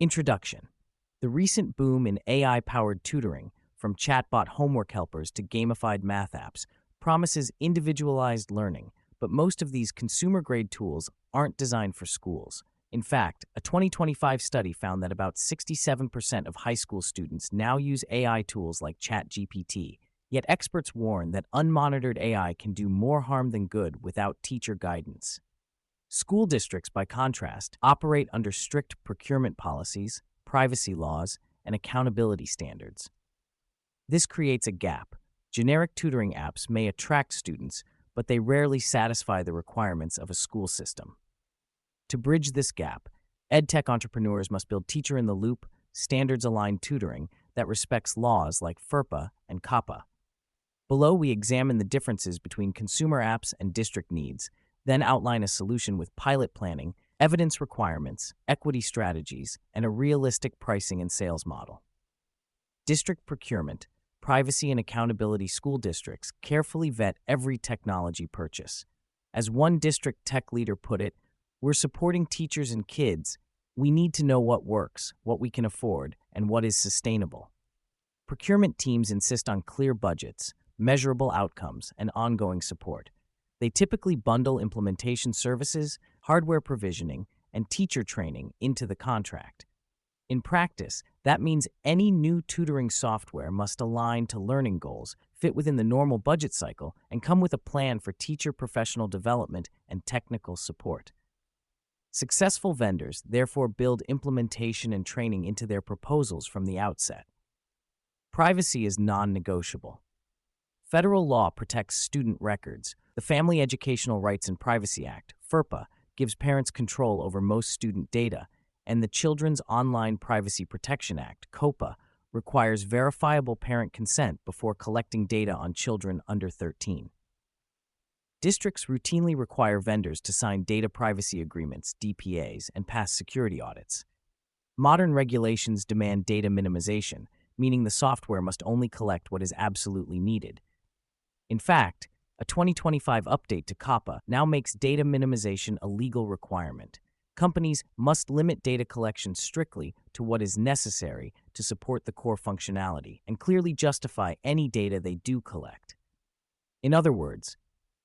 Introduction. The recent boom in AI-powered tutoring, from chatbot homework helpers to gamified math apps, promises individualized learning, but most of these consumer-grade tools aren't designed for schools. In fact, a 2025 study found that about 67% of high school students now use AI tools like ChatGPT, yet experts warn that unmonitored AI can do more harm than good without teacher guidance. School districts, by contrast, operate under strict procurement policies, privacy laws, and accountability standards. This creates a gap. Generic tutoring apps may attract students, but they rarely satisfy the requirements of a school system. To bridge this gap, EdTech entrepreneurs must build teacher-in-the-loop, standards-aligned tutoring that respects laws like FERPA and COPPA. Below, we examine the differences between consumer apps and district needs, then outline a solution with pilot planning, evidence requirements, equity strategies, and a realistic pricing and sales model. District procurement, privacy and accountability. School districts carefully vet every technology purchase. As one district tech leader put it, "We're supporting teachers and kids. We need to know what works, what we can afford, and what is sustainable." Procurement teams insist on clear budgets, measurable outcomes, and ongoing support. They typically bundle implementation services, hardware provisioning, and teacher training into the contract. In practice, that means any new tutoring software must align to learning goals, fit within the normal budget cycle, and come with a plan for teacher professional development and technical support. Successful vendors therefore build implementation and training into their proposals from the outset. Privacy is non-negotiable. Federal law protects student records. The Family Educational Rights and Privacy Act, FERPA, gives parents control over most student data, and the Children's Online Privacy Protection Act, COPPA, requires verifiable parent consent before collecting data on children under 13. Districts routinely require vendors to sign data privacy agreements, DPAs, and pass security audits. Modern regulations demand data minimization, meaning the software must only collect what is absolutely needed. In fact, a 2025 update to COPPA now makes data minimization a legal requirement. Companies must limit data collection strictly to what is necessary to support the core functionality and clearly justify any data they do collect. In other words,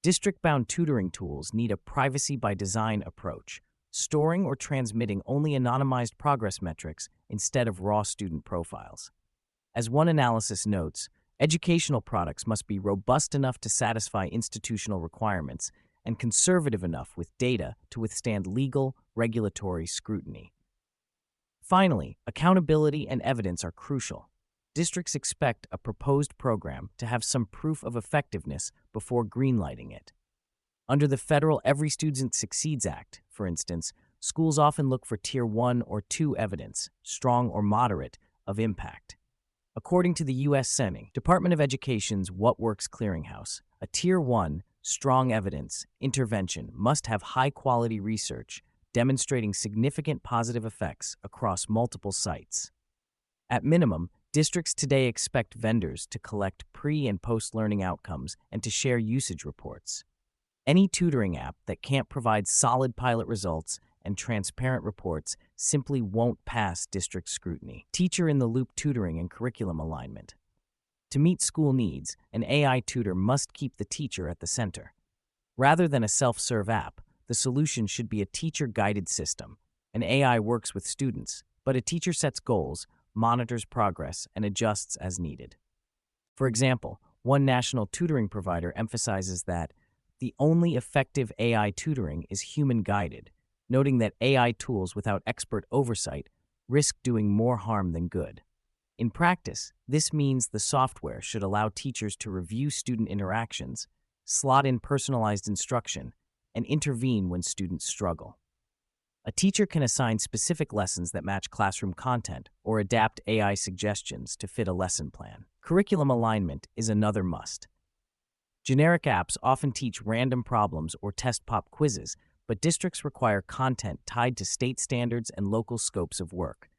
district-bound tutoring tools need a privacy-by-design approach, storing or transmitting only anonymized progress metrics instead of raw student profiles. As one analysis notes, educational products must be robust enough to satisfy institutional requirements and conservative enough with data to withstand legal, regulatory scrutiny. Finally, accountability and evidence are crucial. Districts expect a proposed program to have some proof of effectiveness before greenlighting it. Under the federal Every Student Succeeds Act, for instance, schools often look for Tier 1 or 2 evidence, strong or moderate, of impact. According to the U.S. Senate Department of Education's What Works Clearinghouse, a Tier 1, strong evidence, intervention must have high-quality research demonstrating significant positive effects across multiple sites. At minimum, districts today expect vendors to collect pre- and post-learning outcomes and to share usage reports. Any tutoring app that can't provide solid pilot results and transparent reports simply won't pass district scrutiny. Teacher-in-the-loop tutoring and curriculum alignment. To meet school needs, an AI tutor must keep the teacher at the center. Rather than a self-serve app, the solution should be a teacher-guided system. An AI works with students, but a teacher sets goals, monitors progress, and adjusts as needed. For example, one national tutoring provider emphasizes that the only effective AI tutoring is human-guided, noting that AI tools without expert oversight risk doing more harm than good. In practice, this means the software should allow teachers to review student interactions, slot in personalized instruction, and intervene when students struggle. A teacher can assign specific lessons that match classroom content or adapt AI suggestions to fit a lesson plan. Curriculum alignment is another must. Generic apps often teach random problems or test pop quizzes, but districts require content tied to state standards and local scopes of work.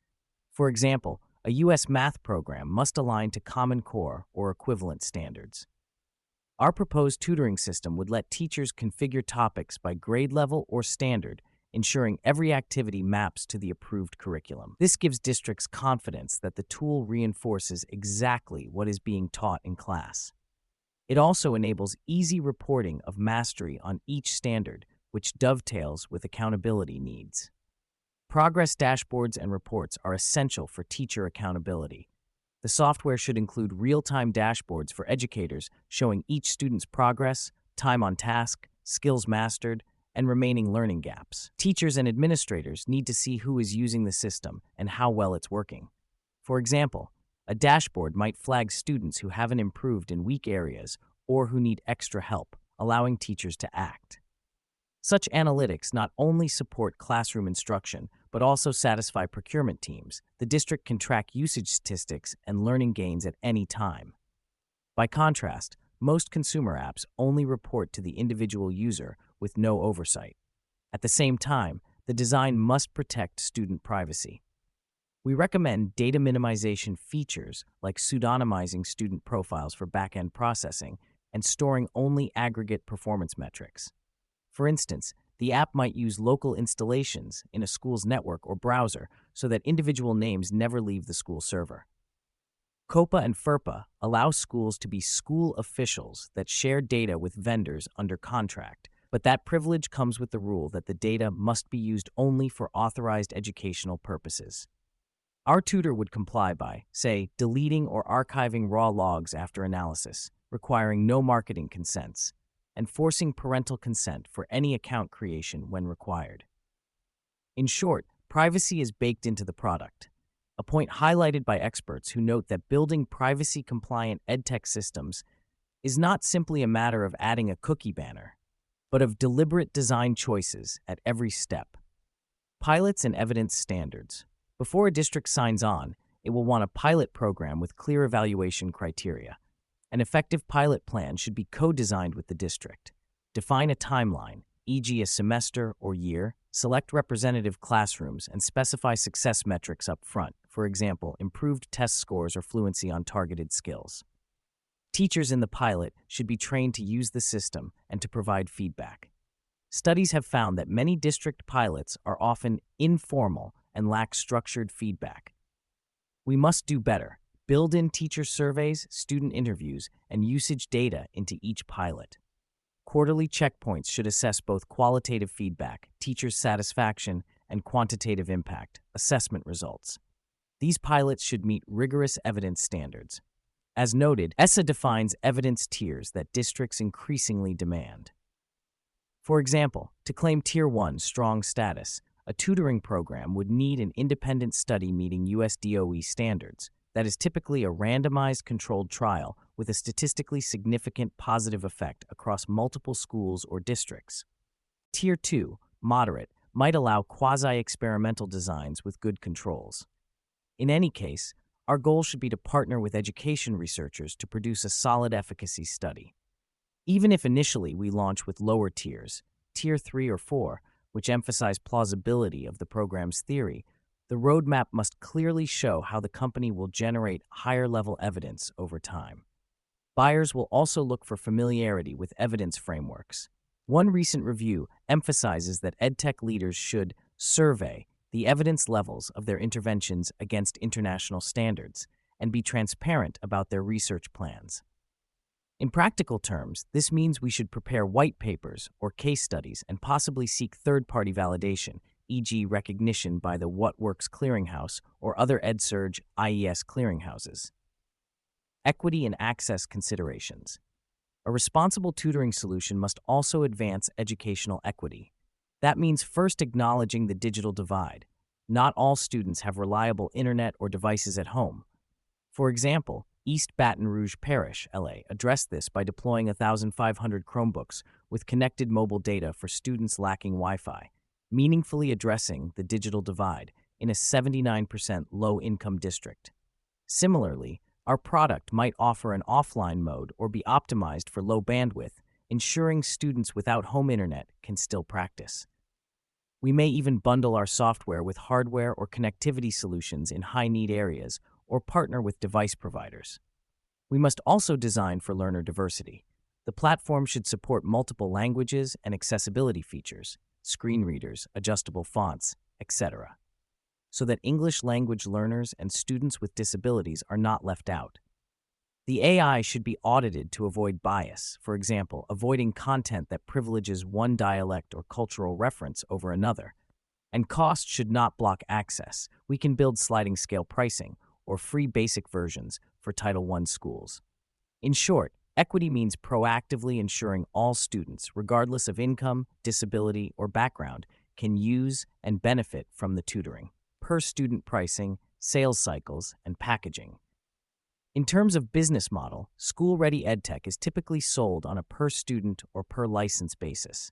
For example, a U.S. math program must align to Common Core or equivalent standards. Our proposed tutoring system would let teachers configure topics by grade level or standard ensuring every activity maps to the approved curriculum. This gives districts confidence that the tool reinforces exactly what is being taught in class. It also enables easy reporting of mastery on each standard, which dovetails with accountability needs. Progress dashboards and reports are essential for teacher accountability. The software should include real-time dashboards for educators showing each student's progress, time on task, skills mastered, and remaining learning gaps. Teachers and administrators need to see who is using the system and how well it's working. For example, a dashboard might flag students who haven't improved in weak areas or who need extra help, allowing teachers to act. Such analytics not only support classroom instruction, but also satisfy procurement teams. The district can track usage statistics and learning gains at any time. By contrast, most consumer apps only report to the individual user with no oversight. At the same time, the design must protect student privacy. We recommend data minimization features like pseudonymizing student profiles for back-end processing and storing only aggregate performance metrics. For instance, the app might use local installations in a school's network or browser so that individual names never leave the school server. COPPA and FERPA allow schools to be school officials that share data with vendors under contract, but that privilege comes with the rule that the data must be used only for authorized educational purposes. Our tutor would comply by, say, deleting or archiving raw logs after analysis, requiring no marketing consents, and forcing parental consent for any account creation when required. In short, privacy is baked into the product, a point highlighted by experts who note that building privacy-compliant EdTech systems is not simply a matter of adding a cookie banner, but of deliberate design choices at every step. Pilots and evidence standards. Before a district signs on, it will want a pilot program with clear evaluation criteria. An effective pilot plan should be co-designed with the district. Define a timeline, e.g. a semester or year, select representative classrooms, and specify success metrics up front, for example, improved test scores or fluency on targeted skills. Teachers in the pilot should be trained to use the system and to provide feedback. Studies have found that many district pilots are often informal and lack structured feedback. We must do better. Build in teacher surveys, student interviews, and usage data into each pilot. Quarterly checkpoints should assess both qualitative feedback, teacher satisfaction, and quantitative impact, assessment results. These pilots should meet rigorous evidence standards. As noted, ESSA defines evidence tiers that districts increasingly demand. For example, to claim Tier 1 strong status, a tutoring program would need an independent study meeting US DOE standards. That is typically a randomized controlled trial with a statistically significant positive effect across multiple schools or districts. Tier 2, moderate, might allow quasi-experimental designs with good controls. In any case, our goal should be to partner with education researchers to produce a solid efficacy study. Even if initially we launch with lower tiers, Tier 3 or 4, which emphasize plausibility of the program's theory, the roadmap must clearly show how the company will generate higher-level evidence over time. Buyers will also look for familiarity with evidence frameworks. One recent review emphasizes that EdTech leaders should survey the evidence levels of their interventions against international standards and be transparent about their research plans. In practical terms, this means we should prepare white papers or case studies and possibly seek third-party validation, e.g. recognition by the What Works Clearinghouse or other EdSurge IES clearinghouses. Equity and access considerations. A responsible tutoring solution must also advance educational equity. That means first acknowledging the digital divide. Not all students have reliable internet or devices at home. For example, East Baton Rouge Parish, LA, addressed this by deploying 1,500 Chromebooks with connected mobile data for students lacking Wi-Fi, meaningfully addressing the digital divide in a 79% low-income district. Similarly, our product might offer an offline mode or be optimized for low bandwidth, ensuring students without home internet can still practice. We may even bundle our software with hardware or connectivity solutions in high-need areas or partner with device providers. We must also design for learner diversity. The platform should support multiple languages and accessibility features, screen readers, adjustable fonts, etc., so that English language learners and students with disabilities are not left out. The AI should be audited to avoid bias, for example, avoiding content that privileges one dialect or cultural reference over another. And cost should not block access. We can build sliding scale pricing or free basic versions for Title I schools. In short, equity means proactively ensuring all students, regardless of income, disability, or background, can use and benefit from the tutoring. Per-student pricing, sales cycles, and packaging. In terms of business model, school-ready EdTech is typically sold on a per-student or per-license basis.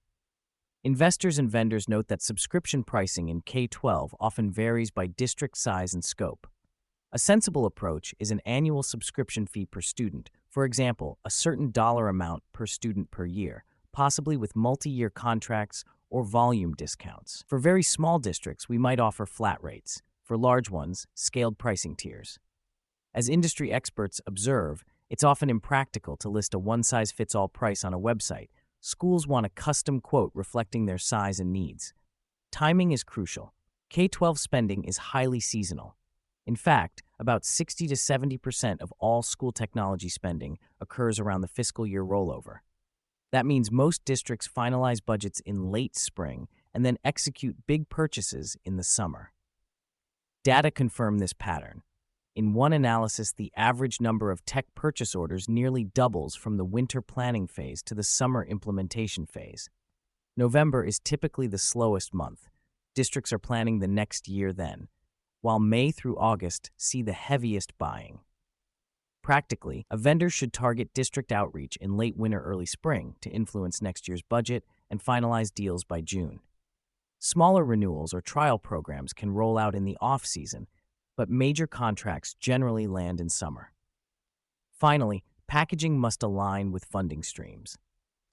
Investors and vendors note that subscription pricing in K-12 often varies by district size and scope. A sensible approach is an annual subscription fee per student, for example, a certain dollar amount per student per year, possibly with multi-year contracts or volume discounts. For very small districts, we might offer flat rates. For large ones, scaled pricing tiers. As industry experts observe, it's often impractical to list a one-size-fits-all price on a website. Schools want a custom quote reflecting their size and needs. Timing is crucial. K-12 spending is highly seasonal. In fact, about 60 to 70% of all school technology spending occurs around the fiscal year rollover. That means most districts finalize budgets in late spring and then execute big purchases in the summer. Data confirm this pattern. In one analysis, the average number of tech purchase orders nearly doubles from the winter planning phase to the summer implementation phase. November is typically the slowest month. Districts are planning the next year then, while May through August see the heaviest buying. Practically, a vendor should target district outreach in late winter, early spring to influence next year's budget and finalize deals by June. Smaller renewals or trial programs can roll out in the off-season, but major contracts generally land in summer. Finally, packaging must align with funding streams.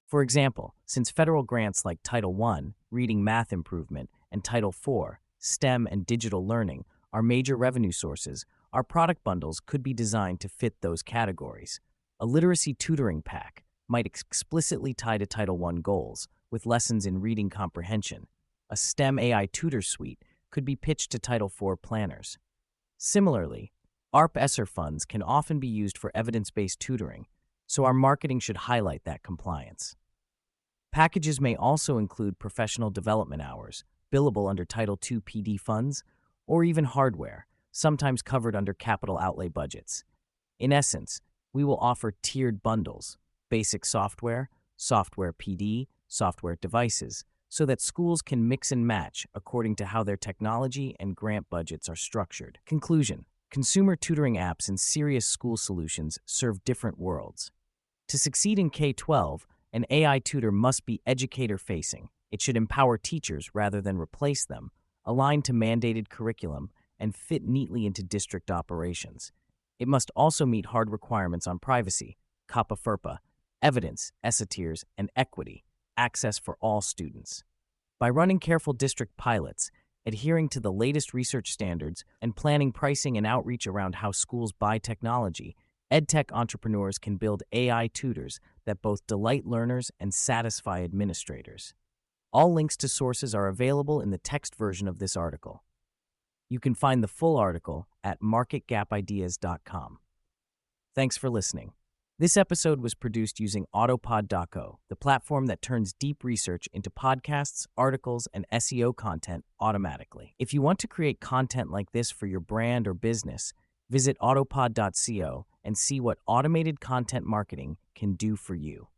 For example, since federal grants like Title I, Reading Math Improvement, and Title IV, STEM and Digital Learning, are major revenue sources, our product bundles could be designed to fit those categories. A literacy tutoring pack might explicitly tie to Title I goals, with lessons in reading comprehension. A STEM AI tutor suite could be pitched to Title IV planners. Similarly, ARP-ESSER funds can often be used for evidence-based tutoring, so our marketing should highlight that compliance. Packages may also include professional development hours, billable under Title II PD funds, or even hardware, sometimes covered under capital outlay budgets. In essence, we will offer tiered bundles, basic software, software PD, software devices, so that schools can mix and match according to how their technology and grant budgets are structured. Conclusion: consumer tutoring apps and serious school solutions serve different worlds. To succeed in K-12, an AI tutor must be educator-facing. It should empower teachers rather than replace them, align to mandated curriculum, and fit neatly into district operations. It must also meet hard requirements on privacy, COPPA FERPA, evidence, ESSA tiers, and equity, access for all students. By running careful district pilots, adhering to the latest research standards, and planning pricing and outreach around how schools buy technology, EdTech entrepreneurs can build AI tutors that both delight learners and satisfy administrators. All links to sources are available in the text version of this article. You can find the full article at marketgapideas.com. Thanks for listening. This episode was produced using Autopod.co, the platform that turns deep research into podcasts, articles, and SEO content automatically. If you want to create content like this for your brand or business, visit Autopod.co and see what automated content marketing can do for you.